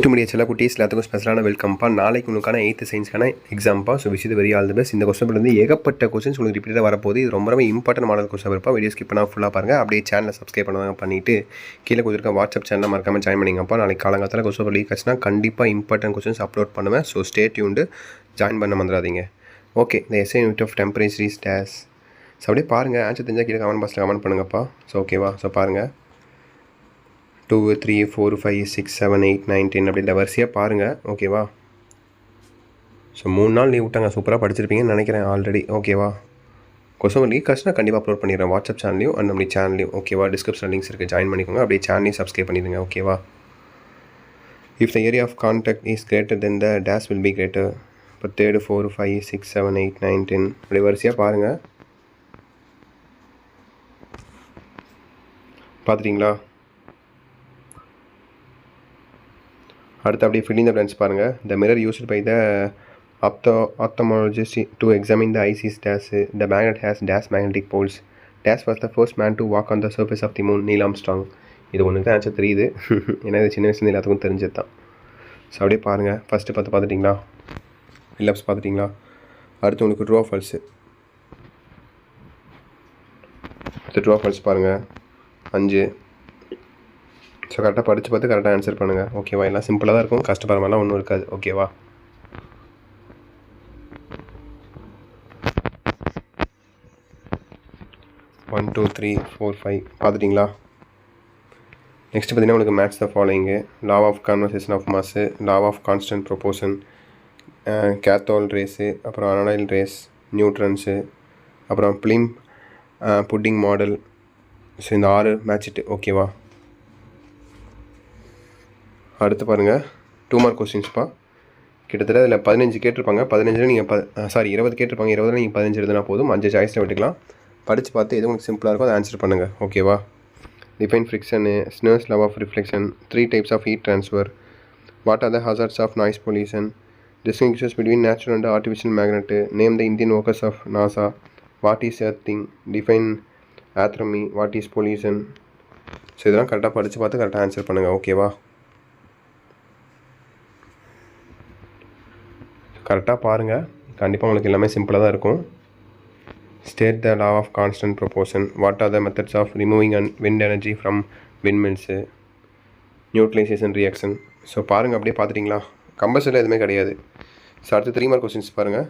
Media செல்ல குட்டீஸ் எல்லாத்துக்கும் ஸ்பெஷலான வெல்கம்ப்பா. நாளைக்கு உங்களுக்கான 8th சயின்ஸ்க்கான எக்ஸாம்ப்பா. So wish very all the best. இந்த கொஸ்டின் ஏகப்பட்ட கொஸ்டின்ஸ் உங்களுக்கு ரிப்பீட்டாக வரப்போகுது. இது ரொம்ப இம்பார்ட்டன்ட் மாடல் கொஸ்டின் இருப்பா. வீடியோ ஸ்கிப் பண்ணால் ஃபுல்லாக பாருங்கள். அப்படியே சேனலை சப்ஸ்கிரைப் பண்ணாங்க பண்ணிவிட்டு கீழே கொடுத்துருக்க வாட்ஸ்அப் சேனலில் மறக்காமல் ஜாயின் பண்ணிங்கப்பா. நாளைக்கு காலங்காலத்தில் கொஸ்டின் லீக் ஆச்சுன்னா கண்டிப்பாக இம்பார்ட்டன்ட் கொஸ்டின்ஸ் அப்லோட் பண்ணுவேன். ஸோ ஸ்டே டியூன்டு, ஜாயின் பண்ண மறந்துடாதீங்க. ஓகே, இந்த SI unit of temperature is டேஸ். ஸோ அப்படியே பாருங்கள். ஆன்சர் தெரிஞ்சால் கீழே கமெண்ட் பாக்ஸில் கமெண்ட் பண்ணுங்கப்பா. ஸோ ஓகேவா? ஸோ பாருங்கள், 2 3 4 5 6 7 8 9 10 அப்படி வரிசையாக பாருங்கள். ஓகேவா? ஸோ 3 நாள் லீவ் விட்டாங்க. சூப்பராக படிச்சிருப்பீங்கன்னு நினைக்கிறேன் ஆல்ரெடி. ஓகேவா? கொஸ்டின் லீக் ஆச்சுன்னா கண்டிப்பாக அப்லோட் பண்ணிடுறேன் வாட்ஸ்அப் சேனலையும் அண்ட் நம்மளுடைய சேனலையும். ஓகேவா? டிஸ்கிரிப்ஷன் லிங்க்ஸ் இருக்குது, ஜாயின் பண்ணிக்கோங்க. அப்படியே சேனலையும் சப்ஸ்கிரைப் பண்ணிடுங்க. ஓகேவா? If the area of contact is greater then the dash will be greater. இப்போ 3 4 5 6 7 8 9 10 அப்படி வரிசையாக பாருங்கள். பார்த்துட்டிங்களா? அடுத்து அப்படியே ஃபில்லிங் த பிளான்ஸ் பாருங்கள். The mirror used by the ophthalmologist to examine the eyes is dash. The magnet has dash magnetic poles. Dash was the first man to walk on the surface of the moon. Neil Armstrong. இது ஒன்று தான் answer தெரியுது. ஏன்னா இது சின்ன வயசுல எல்லாத்துக்கும் தெரிஞ்சது தான். ஸோ அப்படியே பாருங்கள். ஃபஸ்ட்டு பார்த்துட்டிங்களா? ஃபில்லப்ஸ் பார்த்துட்டிங்களா? அடுத்து உங்களுக்கு true R falls. True or false பாருங்கள். 5. ஸோ கரெக்டாக படித்து பார்த்து கரெக்டாக ஆன்சர் பண்ணுங்கள். ஓகேவா? எல்லாம் சிம்பிளாக தான் இருக்கும், கஷ்டப்படுற மாதிரிலாம் ஒன்றும் இருக்காது. ஓகேவா? ஒன் 2 3 4 5 பார்த்துட்டிங்களா? நெக்ஸ்ட் பார்த்தீங்கன்னா உங்களுக்கு match the following. Law of conversation of mass, law of constant proportion, cathode rays, அப்புறம் அனடைல் ரேஸ், நியூட்ரன்ஸு, அப்புறம் பிலிம் புட்டிங் மாடல். ஸோ இந்த 6 மேட்ச்சிட்டு. ஓகேவா? அடுத்து பாருங்கள், 2 மார்க் கொஸ்டின்ஸ்ப்பா. கிட்டத்தட்ட இதில் 15 கேட்டிருப்பாங்க. 15 நீங்கள் 20 கேட்டிருப்பாங்க. 20 நீங்கள் 15 எழுதுனா போதும். 5 சாய்ஸில் விட்டுக்கலாம். படித்து பார்த்து எது உங்களுக்கு சிம்பிளாக இருக்கோ அதை ஆன்சர் பண்ணுங்கள். ஓகேவா? Define friction, Snell's law of reflection, 3 types of heat transfer, what are the hazards of noise pollution, distinguishes between natural and artificial magnet, name the Indian workers of NASA, what is earthing, define ஆத்ரமி, what is pollution. So இதெல்லாம் கரெக்டாக படித்து பார்த்து கரெக்டாக answer பண்ணுங்கள். ஓகேவா? கரெக்டாக பாருங்கள். கண்டிப்பாக உங்களுக்கு எல்லாமே சிம்பிளாக தான் இருக்கும். State the law of constant proportion, what are the methods of removing wind energy from windmills, neutralization reaction. So பாருங்கள். அப்படியே பார்த்துட்டிங்களா? கம்பல்சரியில் எதுவுமே கிடையாது. ஸோ அடுத்து 3 மார்க் கொஸ்டின்ஸ் பாருங்கள்.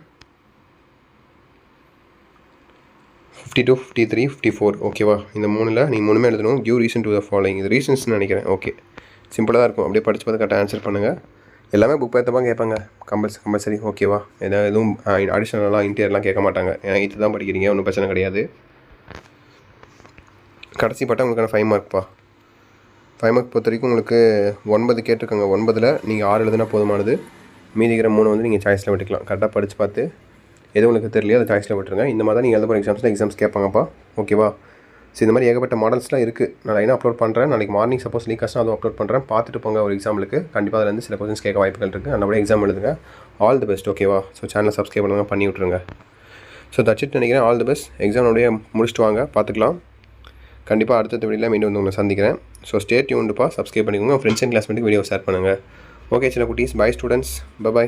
52 53 54. ஓகேவா? இந்த 3ல் நீங்கள் 3மே எழுதணும். Give reason to the following. இது ரீசன்ஸ்னு நினைக்கிறேன். ஓகே, சிம்பிளாக தான் இருக்கும். அப்படியே படித்து பார்த்து கரெக்டாக ஆன்சர் பண்ணுங்கள். எல்லாமே புக் பேத்தமாக கேட்பாங்க. கம்பல்சரி. ஓகேவா? எதுவும் அடிஷ்னலாக இன்டீரியர்லாம் கேட்க மாட்டாங்க. ஏன்னா 8th தான் படிக்கிறீங்க, ஒன்றும் பிரச்சனை கிடையாது. கடைசி பட்டம் உங்களுக்கான 5 மார்க்ப்பா. 5 மார்க் பொறுத்த வரைக்கும் உங்களுக்கு 9 கேட்டிருக்காங்க. 9ல் நீங்கள் 6 எழுதுனா போதுமானது. மீதிக்கிற 3 வந்து நீங்கள் சாய்ஸில் விட்டுக்கலாம். கரெக்டாக படித்து பார்த்து எது உங்களுக்கு தெரியலையோ அதை சாய்ஸில் விட்டுருங்க. இந்த மாதிரி தான் நீங்கள் எழுத போகிற எக்ஸாம்ஸ் கேட்பாங்கப்பா. ஓகேவா? ஸோ இந்த மாதிரி ஏகப்பட்ட மாடல்ஸ்லாம் இருக்குது. நான் லைனாக அப்லோட் பண்ணுறேன். நாளைக்கு மார்னிங் சப்போஸ் லீக் ஆச்சுன்னா அதுவும் அப்லோட் பண்ணுறேன். பார்த்துட்டு போங்க. ஒரு எக்ஸாம்பிளுக்கு கண்டிப்பாக அதில் சில கொஸ்டின்ஸ் கேட்க வாய்ப்புகள் இருக்குது. அந்த மாதிரி எக்ஸாம் எழுதுங்க. All the best. ஓகேவா? ஸோ சேனலை சப்ஸ்கிரைப் பண்ணுங்க, பண்ணி விட்ருங்க. ஸோ தட்சிட் நினைக்கிறேன். All the best. எக்ஸாமுடைய முடிச்சுட்டு வாங்க, பார்த்துக்கலாம். கண்டிப்பாக அடுத்த வீடியோவில் மீண்டும் வந்து உங்களை சந்திக்கிறேன். ஸோ ஸ்டே டியூன்டுப்பா. சப்ஸ்கிரைப் பண்ணிக்கோங்க. ஃப்ரெண்ட்ஸ் அண்ட் கிளாஸ்மேட்டுக்கு வீடியோ ஷேர் பண்ணுங்கள். ஓகே சில குட்டீஸ், பை ஸ்டூடெண்ட்ஸ். பை.